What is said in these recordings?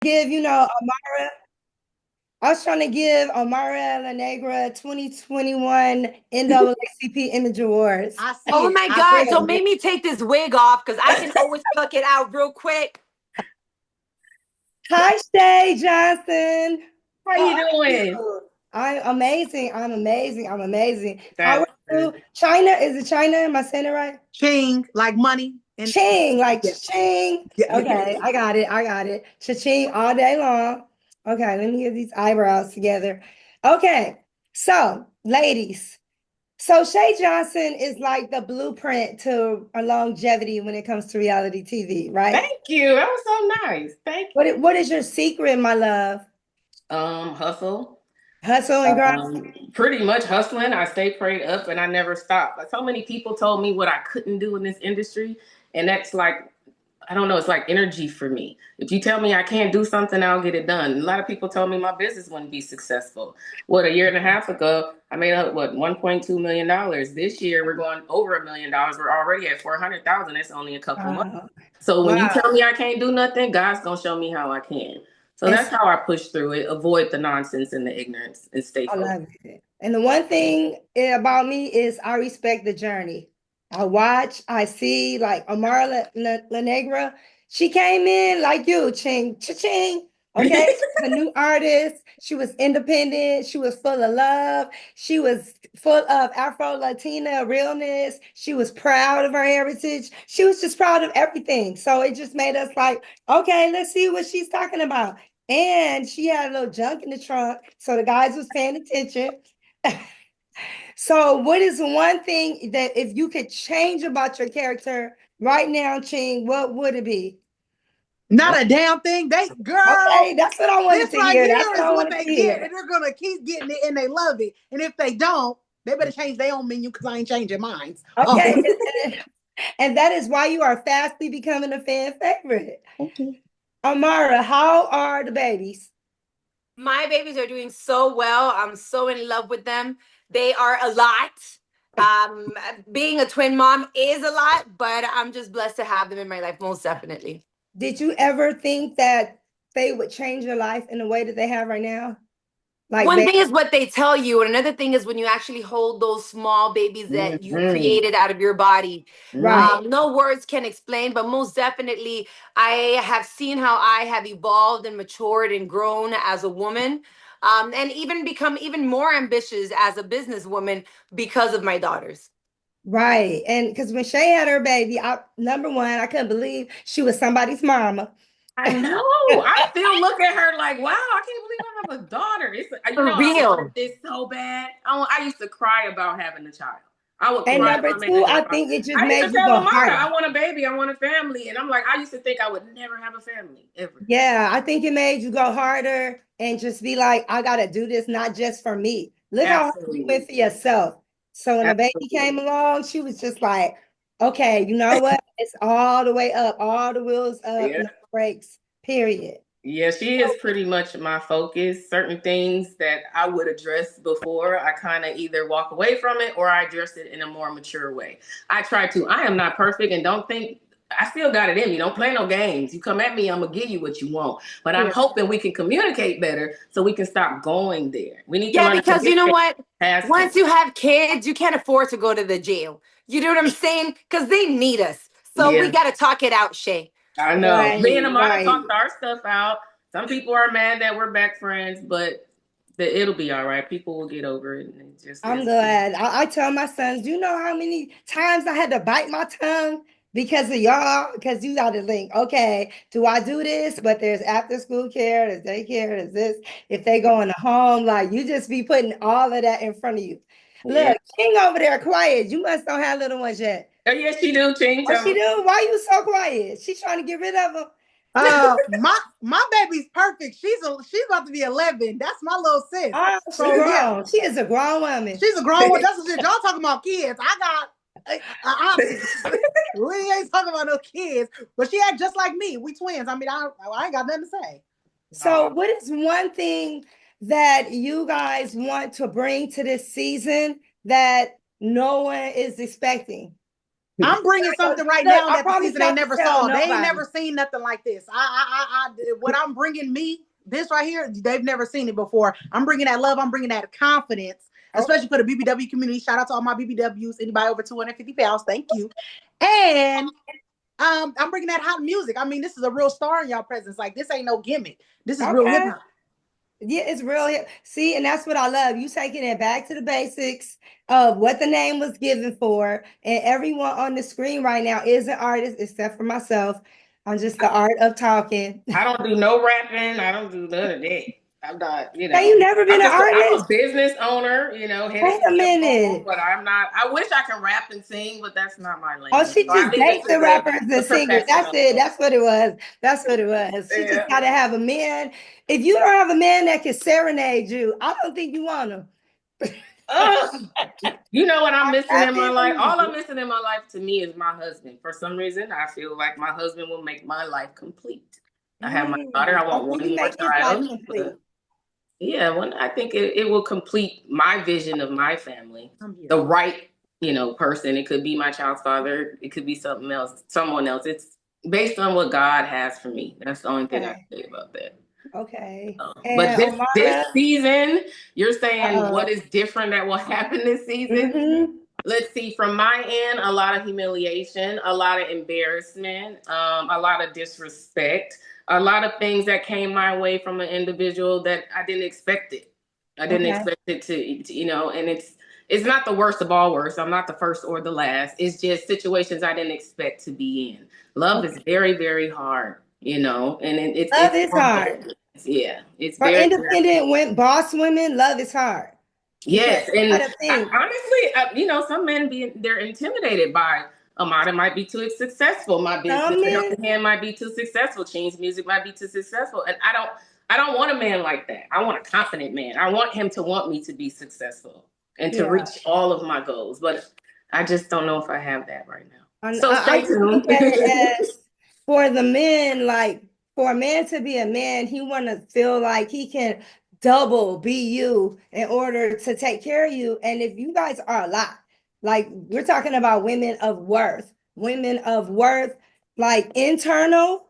give, Amara. I was trying to give Amara La Negra 2021 NAACP Image Awards. I see Oh it. my I see God, it. don't make me take this wig off because I can always pluck it out real quick. Hi, Shay Johnson. How How you are doing? you? I'm amazing. I'm amazing. I'm amazing. How are That's you? good. China, is it China? Am I saying it right? Ching, like money. And Ching, like yeah, ching. yeah, yeah, yeah. Okay, I got it. I got it. Cha-ching all day long. Okay, let me get these eyebrows together. Okay, so ladies, so Shay Johnson is like the blueprint to a longevity when it comes to reality TV, right? Thank you. That was so nice. Thank you. What is your secret, my love? Hustle. Hustle and grind. Pretty much hustling. I stay prayed up and I never stop. Like so many people told me what I couldn't do in this industry, and that's like I don't know, it's like energy for me. If you tell me I can't do something, I'll get it done. A lot of people told me my business wouldn't be successful. What, a year and a half ago, I made up what $1.2 million. This year we're going over $1 million. We're already at 400,000. That's only a couple months. Wow. So when you Wow. tell me I can't do nothing, God's gonna show me how I can. So And that's how I push through it, avoid the nonsense and the ignorance and stay I focused. love it. And the one thing about me is I respect the journey. I watch, I see, like Amara La Negra. She came in like you, Ching, cha-ching. Okay, she's a new artist. She was independent. She was full of love. She was full of Afro Latina realness. She was proud of her heritage. She was just proud of everything. So it just made us like, okay, let's see what she's talking about. And she had a little junk in the trunk, so the guys was paying attention. So, what is one thing that if you could change about your character right now, Ching, what would it be? Not a damn thing. They girl, Okay, that's what I wanted this to right hear. That's here what is I what wanted they to get, and hear. they're gonna keep getting it and they love it. And if they don't, they better change their own menu because I ain't changing mine. Oh. Okay, and that is why you are fastly becoming a fan favorite. Okay. Amara, how are the babies? My babies are doing so well. I'm so in love with them. They are a lot. Um, Being a twin mom is a lot, but I'm just blessed to have them in my life, most definitely. Did you ever think that they would change your life in the way that they have right now? Like One they, thing is what they tell you, and another thing is when you actually hold those small babies that you Mm-hmm. created out of your body. right. No words can explain, but most definitely, I have seen how I have evolved and matured and grown as a woman, and even become even more ambitious as a businesswoman because of my daughters. Right. And because when Shay had her baby, number one, I couldn't believe she was somebody's mama. I know. I still look at her like, wow, I can't believe I have a daughter. It's For I wanted real. this so bad. I used to cry about having a child. I would And cry number about two, making a I child. think it just I used to made you tell go Amara, harder. I want a baby, I want a family. And I'm like, I used to think I would never have a family ever. Yeah, I think it made you go harder and just be like, I gotta do this not just for me. Look how hard you went Absolutely. for yourself. So when the baby Absolutely. came along, she was just like, okay, you know what? It's all the way up, all the wheels up, Yeah. no brakes, period. Yeah, she is pretty much my focus. Certain things that I would address before, I kind of either walk away from it or I address it in a more mature way. I try to. I am not perfect and don't think I still got it in me. Don't play no games. You come at me, I'm gonna give you what you want. But I'm Period. hoping we can communicate better so we can stop going there. We need to Yeah, learn to because you know communicate what? past Once tense. you have kids, you can't afford to go to the jail. You know what I'm saying? Because they need us. So we Yeah, got to talk it out, Shay. I know. Me and Right, Amara right. talked our stuff out. Some people are mad that we're back friends, but it'll be all right. People will get over it, and it just I'm is. glad. I tell my sons, do you know how many times I had to bite my tongue because of y'all? Because you got to think, okay, do I do this? But there's after school care, there's daycare, there's this. If they go in the home, like you just be putting all of that in front of you. Yeah. Look, King over there quiet. You must don't have little ones yet. Oh, yes, she do. Ching, What tell she me. do? Why you so quiet? She trying to get rid of them. My baby's perfect. She's about to be 11. That's my little sis. Oh, she So yeah, grown. She is a grown woman. she's a grown one. That's what y'all talking about kids. I got we ain't talking about no kids, but she act just like me. We twins. I mean, I ain't got nothing to say. So, what is one thing that you guys want to bring to this season that no one is expecting? I'm bringing something right Look, now I that the promise season they not to never tell saw. They ain't nobody. never seen nothing like this. What I'm bringing this right here, they've never seen it before. I'm bringing that love. I'm bringing that confidence, especially for the BBW community. Shout out to all my BBWs. Anybody over 250 pounds, thank you. And I'm bringing that hot music. I mean, this is a real star in y'all presence. Like, this ain't no gimmick. This is real hip Okay. hop. Yeah, it's real. See, and that's what I love. You taking it back to the basics of what the name was given for. And everyone on the screen right now is an artist, except for myself. I'm just the art of talking. I don't do no rapping. I don't do none of that. I'm not, Hey, you never been an I'm artist? a business owner, headed Wait to a be a mom, minute. but I'm not. I wish I can rap and sing, but that's not my Oh, lane. she So I just leave it dates to the rappers the and singers. That's professional. it. That's what it was. That's what it was. She just Yeah. got to have a man. If you don't have a man that can serenade you, I don't think you want him. You know what I'm missing That in my is life? All I'm amazing. missing in my life to me is my husband. For some reason, I feel like my husband will make my life complete. I have my daughter. I want Okay, one you more make his life child. complete. But yeah, I think it will complete my vision of my family. The right, person. It could be my child's father. It could be something else, someone else. It's based on what God has for me. That's the only thing I Okay. can say about that. Okay. But And this Amara, season, you're saying what uh-oh. is different that will happen this season? Let's see, from my end, a lot of humiliation, a lot of embarrassment, a lot of disrespect, a lot of things that came my way from an individual that I didn't expect it. I didn't Okay. expect it to, and it's not the worst of all worst. I'm not the first or the last. It's just situations I didn't expect to be in. Love is very, very hard, and Love it's is hard. yeah, it's For very, very independent boss women, love is hard. Because yes, and I think honestly, some men they're intimidated by Amara might be too successful. My business, some the men, helping hand might be too successful. Ching's music might be too successful, and I don't want a man like that. I want a confident man. I want him to want me to be successful and to yeah. reach all of my goals. But I just don't know if I have that right now. And So I stay just look at tuned. it as for the men, like for a man to be a man, he want to feel like he can double be you in order to take care of you. And if you guys are a lot, like we're talking about women of worth, like internal,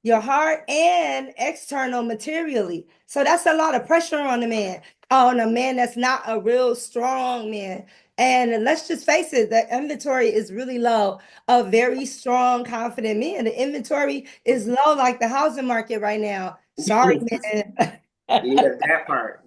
your heart, and external materially. So that's a lot of pressure on a man that's not a real strong man. And let's just face it, the inventory is really low of very strong, confident men. The inventory is low, like the housing market right now. Sorry, man. Yeah, that part.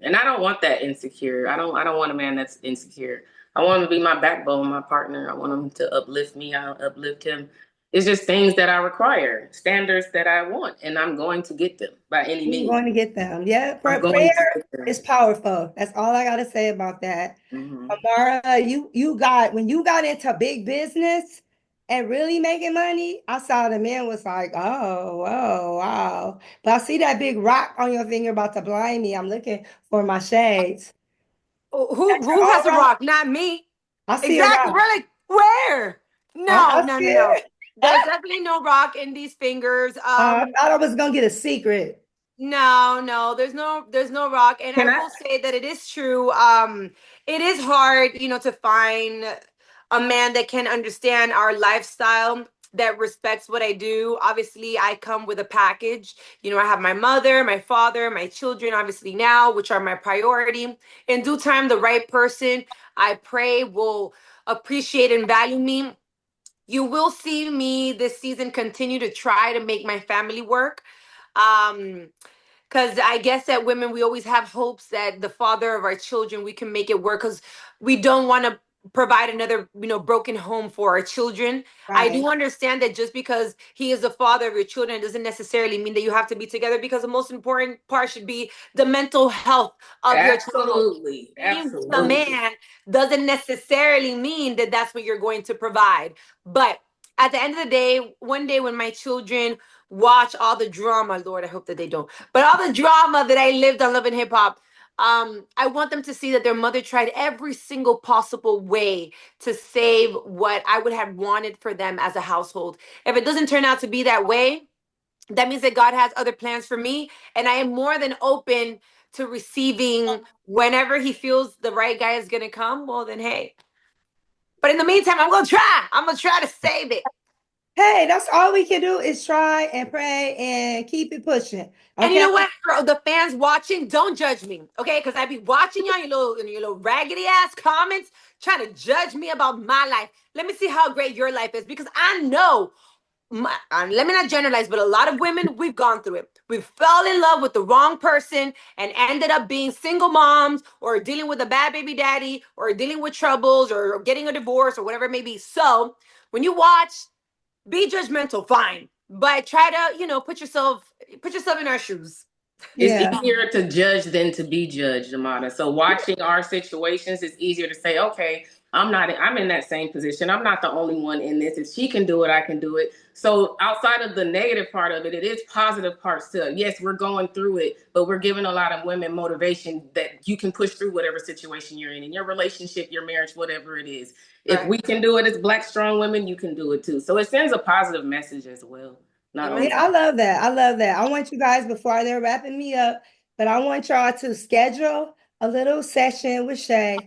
And I don't want that insecure. I don't want a man that's insecure. I want him to be my backbone, my partner. I want him to uplift me. I uplift him. It's just things that I require, standards that I want, and I'm going to get them by any You're means. going to get them. Yeah, I'm prayer going to get them. is powerful. That's all I got to say about that. Hmm. Amara, you got when you got into big business and really making money, I saw the man was like, oh, whoa, wow. But I see that big rock on your finger about to blind me. I'm looking for my shades. Who All has a right. rock? Not me. I see a Exactly. rock. Really? Where? No, I no, see no, no. it. There's definitely no rock in these fingers. I thought I was gonna get a secret. No, no, there's no rock. And I Can I? will say that it is true. It is hard, to find a man that can understand our lifestyle, that respects what I do. Obviously, I come with a package. I have my mother, my father, my children, obviously now, which are my priority. In due time, the right person, I pray, will appreciate and value me. You will see me this season continue to try to make my family work. Um, because I guess that women, we always have hopes that the father of our children, we can make it work, because we don't want to provide another, broken home for our children. I Right. do understand that just because he is the father of your children doesn't necessarily mean that you have to be together, because the most important part should be the mental health of your child. Absolutely, Being with a absolutely. man doesn't necessarily mean that that's what you're going to provide. But at the end of the day, one day when my children watch all the drama, Lord, I hope that they don't, but all the drama that I lived on Love and Hip Hop, I want them to see that their mother tried every single possible way to save what I would have wanted for them as a household. If it doesn't turn out to be that way, that means that God has other plans for me. And I am more than open to receiving whenever he feels the right guy is going to come. Well, then, hey. But in the meantime, I'm gonna try. I'm gonna try to save it. Hey, that's all we can do is try and pray and keep it pushing. Okay. And you know what, girl, the fans watching, don't judge me, okay? Because I be watching y'all, your little raggedy ass comments, trying to judge me about my life. Let me see how great your life is, because I know. Let me not generalize, but a lot of women, we've gone through it. We fell in love with the wrong person and ended up being single moms, or dealing with a bad baby daddy, or dealing with troubles, or getting a divorce, or whatever it may be. So when you watch, be judgmental, fine, but try to, put yourself in our shoes. It's Yeah. easier to judge than to be judged, Amara. So watching our situations, it's easier to say, okay, I'm in that same position. I'm not the only one in this. If she can do it, I can do it. So outside of the negative part of it, it is positive parts too. Yes, we're going through it, but we're giving a lot of women motivation that you can push through whatever situation you're in your relationship, your marriage, whatever it is. If Right. we can do it as Black strong women, you can do it too. So it sends a positive message as well. Not only I love that. I love that. I want you guys, before they're wrapping me up, but I want y'all to schedule a little session with Shay,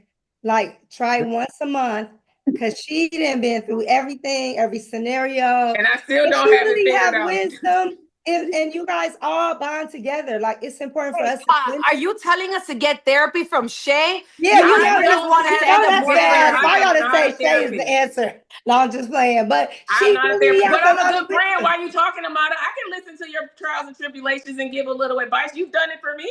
like try once a month, because she done been through everything, every scenario. and I still And don't she have it really figured have out. wisdom. And you guys all bond together. Like, it's important for us. Are you telling us to get therapy from Shay? Yeah, Y'all you know really that's, want you to know end up that's more bad. therapy? Why I am gotta not say a Shay is the therapist. answer? No, I'm just playing. But I'm she not a really therapist, has but a I'm a lot good of friend. wisdom. Why are you talking about it? I can listen to your trials and tribulations and give a little advice. You've done it for me.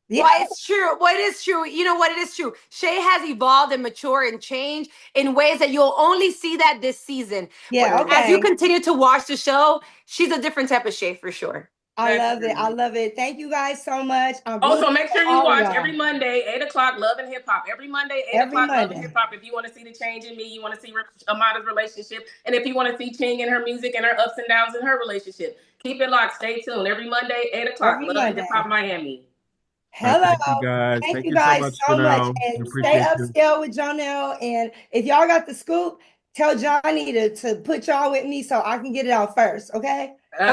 Yeah, Well, it's true. Well, it is true. You know what? It is true. Shay has evolved and matured and changed in ways that you'll only see that this season. But yeah, as you okay. continue to watch the show, she's a different type of Shay for sure. I That's love it. I true. love it. Thank you guys so much. I'm rooting Also, make for sure you all of watch y'all every Monday, 8 o'clock, Love and Hip Hop. Every Monday, 8 every o'clock, Love and Hip Monday. Hop. If you want to see the change in me, you want to see Amada's relationship, and if you want to see Ching and her music and her ups and downs in her relationship, keep it locked. Stay tuned. Every Monday, 8 o'clock, Every Love and Hip Hop Monday. Miami. All right, Hello. thank you guys. Thank Thank you you so guys much for so much. now. I And stay appreciate you. upscale with Jonelle. And if y'all got the scoop, tell Johnny to put y'all with me so I can get it out first. Okay. Okay.